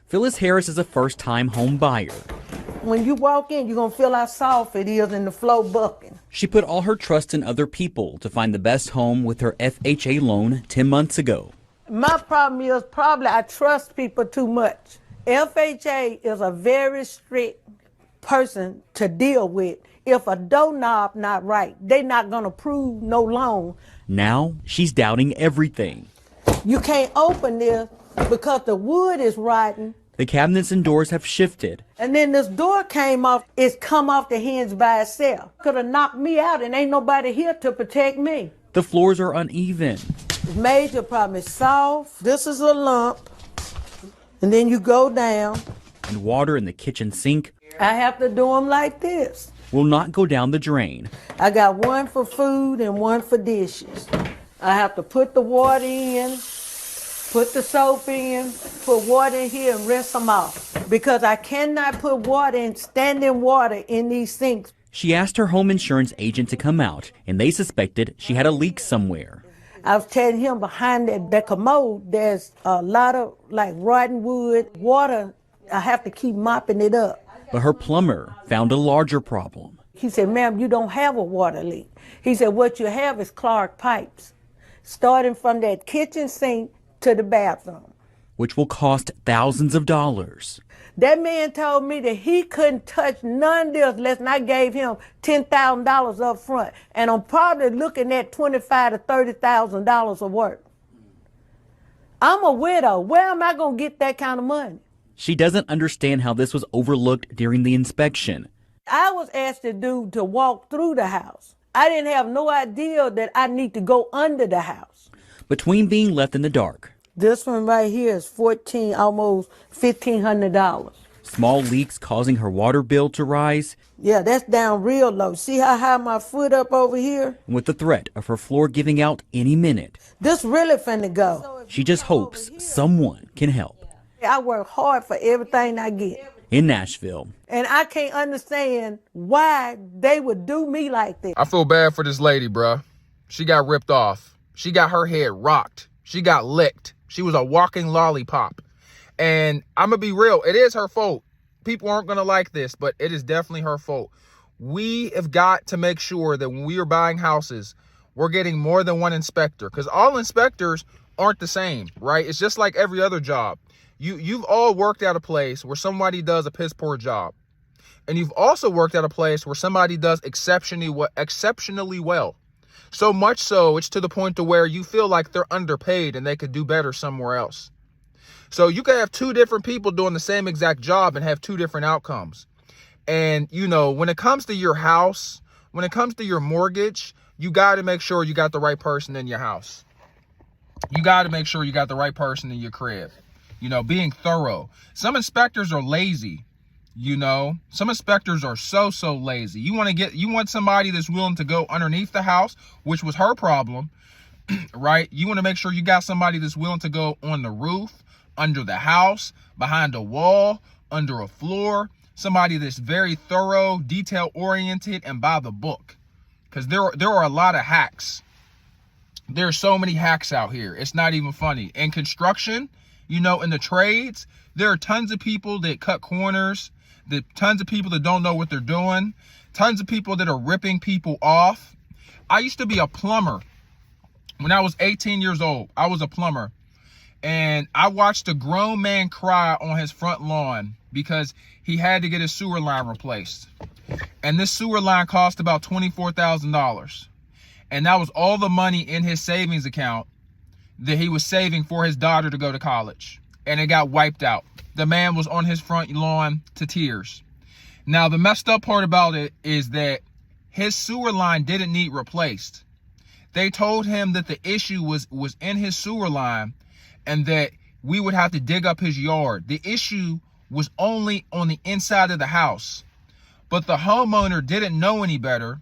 Phyllis Harris is a first-time home buyer. When you walk in, you're going to feel how soft it is in the floor bucking. She put all her trust in other people to find the best home with her FHA loan 10 months ago. My problem is probably I trust people too much. FHA is a very strict person to deal with. If a doorknob not right, they're not going to approve no loan. Now she's doubting everything. You can't open this because the wood is rotten. The cabinets and doors have shifted. And then this door came off. It's come off the hinge by itself. Could have knocked me out and ain't nobody here to protect me. The floors are uneven. The major problem is soft. This is a lump. And then you go down. And water in the kitchen sink I have to do them like this. will not go down the drain. I got one for food and one for dishes. I have to put the water in, put the soap in, put water in here and rinse them off. Because I cannot put water in, standing water in these sinks. She asked her home insurance agent to come out, and they suspected she had a leak somewhere. I was telling him behind that commode, there's a lot of like rotten wood, water. I have to keep mopping it up. But her plumber found a larger problem. He said, ma'am, you don't have a water leak. He said, what you have is clogged pipes, starting from that kitchen sink to the bathroom. Which will cost thousands of dollars. That man told me that he couldn't touch none of this unless I gave him $10,000 up front. And I'm probably looking at $25,000 to $30,000 of work. I'm a widow. Where am I going to get that kind of money? She doesn't understand how this was overlooked during the inspection. I was asked to walk through the house. I didn't have no idea that I need to go under the house. Between being left in the dark, This one right here is almost $1,500. small leaks causing her water bill to rise, Yeah, that's down real low. See how high my foot up over here? and with the threat of her floor giving out any minute, This really finna go. she just hopes someone can help. I work hard for everything I get. In Nashville, And I can't understand why they would do me like that. I feel bad for this lady, bruh. She got ripped off. She got her head rocked. She got licked. She was a walking lollipop. And I'm going to be real. It is her fault. People aren't going to like this, but it is definitely her fault. We have got to make sure that when we are buying houses, we're getting more than one inspector, because all inspectors aren't the same, right? It's just like every other job. You've all worked at a place where somebody does a piss poor job. And you've also worked at a place where somebody does exceptionally well. So much so, it's to the point to where you feel like they're underpaid and they could do better somewhere else. So you can have two different people doing the same exact job and have two different outcomes. And, you know, when it comes to your house, when it comes to your mortgage, you got to make sure you got the right person in your house. You got to make sure you got the right person in your crib. You know, being thorough. Some inspectors are lazy. You know, some inspectors are so lazy. You want somebody that's willing to go underneath the house, which was her problem, right? You want to make sure you got somebody that's willing to go on the roof, under the house, behind a wall, under a floor. Somebody that's very thorough, detail oriented, and by the book. Because there are a lot of hacks. There are so many hacks out here. It's not even funny. In construction, you know, in the trades, there are tons of people that cut corners. Tons of people that don't know what they're doing. Tons of people that are ripping people off. I used to be a plumber. When I was 18 years old, I was a plumber. And I watched a grown man cry on his front lawn because he had to get his sewer line replaced. And this sewer line cost about $24,000. And that was all the money in his savings account that he was saving for his daughter to go to college. And it got wiped out. The man was on his front lawn to tears. Now, the messed up part about it is that his sewer line didn't need replaced. They told him that the issue was in his sewer line and that we would have to dig up his yard. The issue was only on the inside of the house. But the homeowner didn't know any better.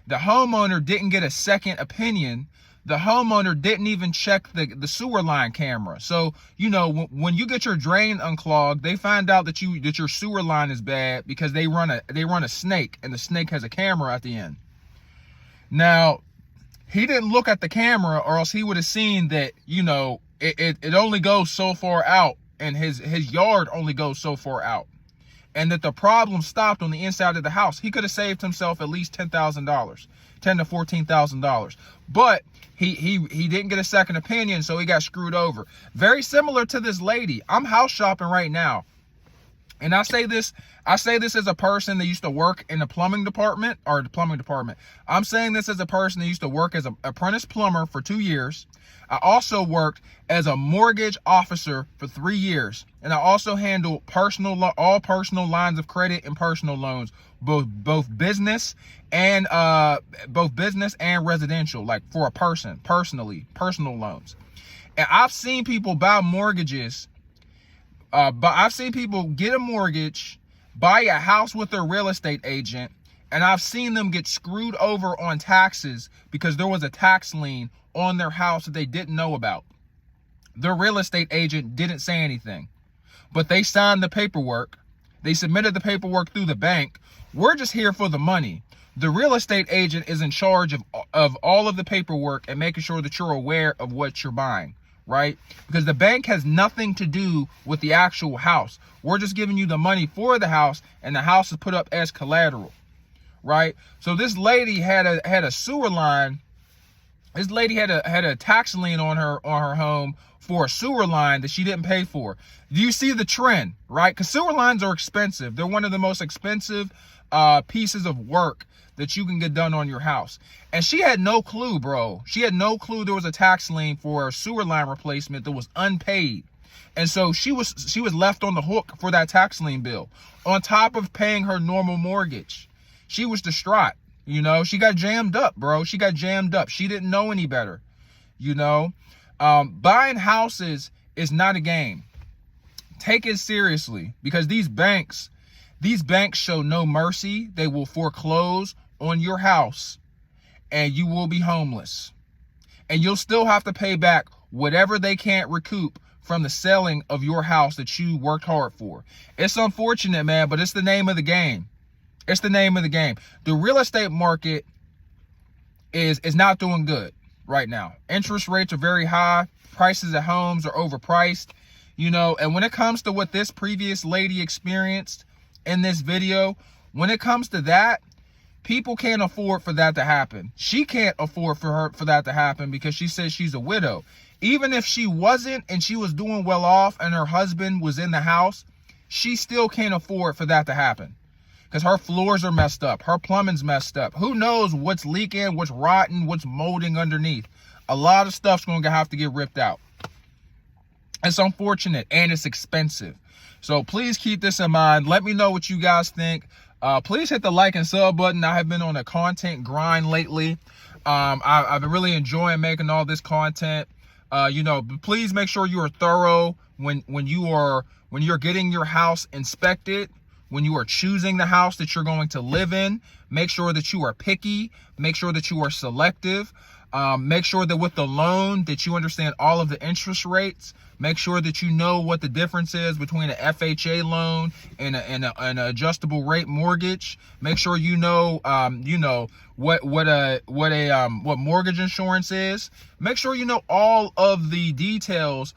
The homeowner didn't get a second opinion. The homeowner didn't even check the sewer line camera. So, you know, when you get your drain unclogged, they find out that your sewer line is bad because they run a snake, and the snake has a camera at the end. Now, he didn't look at the camera, or else he would have seen that, you know, it only goes so far out and his yard only goes so far out, and that the problem stopped on the inside of the house, he could have saved himself at least $10,000, $10,000 to $14,000. But he didn't get a second opinion, so he got screwed over. Very similar to this lady. I'm house shopping right now, and I say this as a person that used to work in the plumbing department. I'm saying this as a person that used to work as an apprentice plumber for 2 years. I also worked as a mortgage officer for 3 years, and I also handle all personal lines of credit and personal loans, both business and residential, like for a person, personal loans. And I've seen people buy mortgages, but I've seen people get a mortgage, buy a house with their real estate agent, and I've seen them get screwed over on taxes because there was a tax lien on their house that they didn't know about. Their real estate agent didn't say anything, but they signed the paperwork. They submitted the paperwork through the bank. We're just here for the money. The real estate agent is in charge of all of the paperwork and making sure that you're aware of what you're buying, right? Because the bank has nothing to do with the actual house. We're just giving you the money for the house, and the house is put up as collateral, right? So this lady had a sewer line. This lady had a tax lien on her home for a sewer line that she didn't pay for. Do you see the trend, right? Because sewer lines are expensive. They're one of the most expensive pieces of work that you can get done on your house. And she had no clue, bro. She had no clue there was a tax lien for a sewer line replacement that was unpaid. And so she was left on the hook for that tax lien bill, on top of paying her normal mortgage. She was distraught. You know, she got jammed up, bro. She got jammed up. She didn't know any better. You know, buying houses is not a game. Take it seriously, because these banks show no mercy. They will foreclose on your house and you will be homeless. And you'll still have to pay back whatever they can't recoup from the selling of your house that you worked hard for. It's unfortunate, man, but it's the name of the game. It's the name of the game. The real estate market is not doing good right now. Interest rates are very high. Prices of homes are overpriced. You know, and when it comes to what this previous lady experienced in this video, when it comes to that, people can't afford for that to happen. She can't afford for that to happen because she says she's a widow. Even if she wasn't and she was doing well off and her husband was in the house, she still can't afford for that to happen. Because her floors are messed up. Her plumbing's messed up. Who knows what's leaking, what's rotten, what's molding underneath. A lot of stuff's going to have to get ripped out. It's unfortunate and it's expensive. So please keep this in mind. Let me know what you guys think. Please hit the like and sub button. I have been on a content grind lately. I've been really enjoying making all this content. You know, please make sure you are thorough when you're getting your house inspected. When you are choosing the house that you're going to live in, make sure that you are picky. Make sure that you are selective. Make sure that with the loan that you understand all of the interest rates. Make sure that you know what the difference is between an FHA loan and an adjustable rate mortgage. Make sure you know what mortgage insurance is. Make sure you know all of the details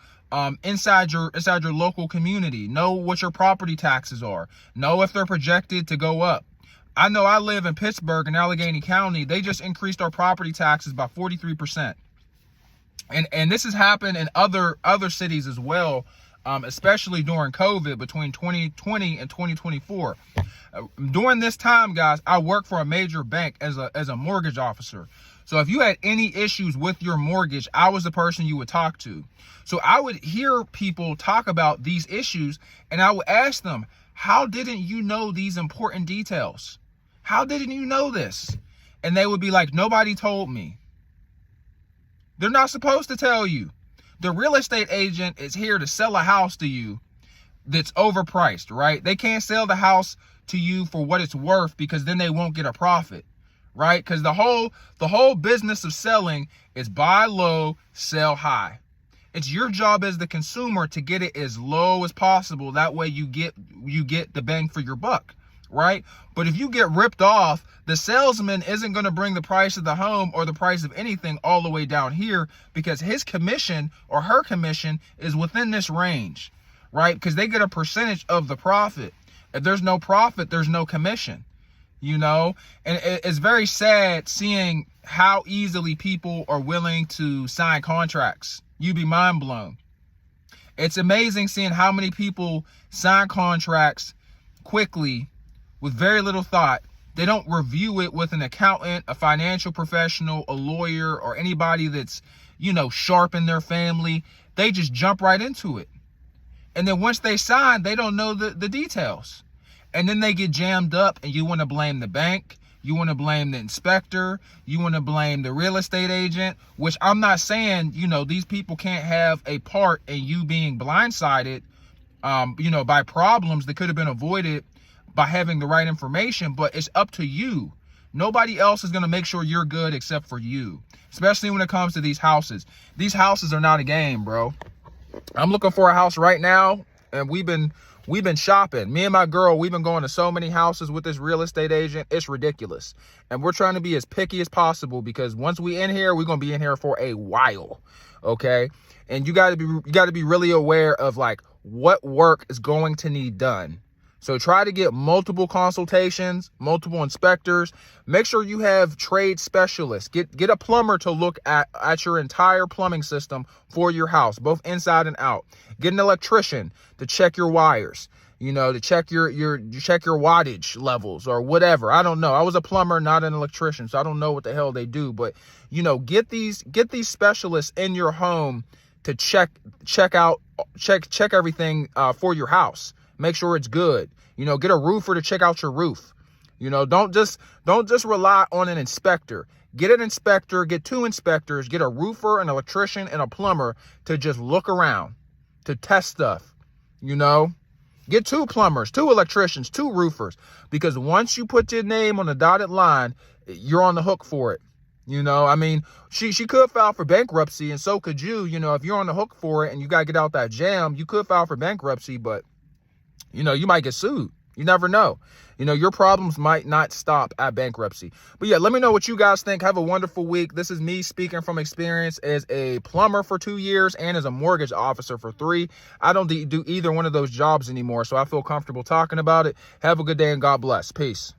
inside your local community. Know what your property taxes are. Know if they're projected to go up. I know I live in Pittsburgh in Allegheny County. They just increased our property taxes by 43%. And this has happened in other cities as well, especially during COVID between 2020 and 2024. During this time, guys, I work for a major bank as a mortgage officer. So if you had any issues with your mortgage, I was the person you would talk to. So I would hear people talk about these issues and I would ask them, how didn't you know these important details? How didn't you know this? And they would be like, nobody told me. They're not supposed to tell you. The real estate agent is here to sell a house to you that's overpriced, right? They can't sell the house to you for what it's worth because then they won't get a profit, right? Because the whole business of selling is buy low, sell high. It's your job as the consumer to get it as low as possible. That way you get the bang for your buck, right? But if you get ripped off, the salesman isn't going to bring the price of the home or the price of anything all the way down here because his commission or her commission is within this range, right? Because they get a percentage of the profit. If there's no profit, there's no commission, you know? And it's very sad seeing how easily people are willing to sign contracts. You'd be mind blown. It's amazing seeing how many people sign contracts quickly with very little thought. They don't review it with an accountant, a financial professional, a lawyer, or anybody that's, you know, sharp in their family. They just jump right into it. And then once they sign, they don't know the details. And then they get jammed up, and you want to blame the bank. You want to blame the inspector. You want to blame the real estate agent, which I'm not saying, you know, these people can't have a part in you being blindsided, you know, by problems that could have been avoided by having the right information, but it's up to you. Nobody else is going to make sure you're good except for you, especially when it comes to these houses. These houses are not a game, bro. I'm looking for a house right now, and we've been shopping. Me and my girl, we've been going to so many houses with this real estate agent. It's ridiculous. And we're trying to be as picky as possible, because once we in here, we're going to be in here for a while. Okay? And you got to be really aware of like what work is going to need done. So try to get multiple consultations, multiple inspectors. Make sure you have trade specialists. Get a plumber to look at your entire plumbing system for your house, both inside and out. Get an electrician to check your wires, you know, to check your wattage levels or whatever. I don't know. I was a plumber, not an electrician, so I don't know what the hell they do. But, you know, get these specialists in your home to check everything for your house. Make sure it's good. You know, get a roofer to check out your roof. You know, don't just rely on an inspector. Get an inspector, get two inspectors, get a roofer, an electrician, and a plumber to just look around, to test stuff. You know, get two plumbers, two electricians, two roofers, because once you put your name on the dotted line, you're on the hook for it. You know, I mean, she could file for bankruptcy, and so could you. You know, if you're on the hook for it and you got to get out that jam, you could file for bankruptcy, but you know, you might get sued. You never know. You know, your problems might not stop at bankruptcy. But yeah, let me know what you guys think. Have a wonderful week. This is me speaking from experience as a plumber for 2 years and as a mortgage officer for 3. I don't do either one of those jobs anymore, so I feel comfortable talking about it. Have a good day and God bless. Peace.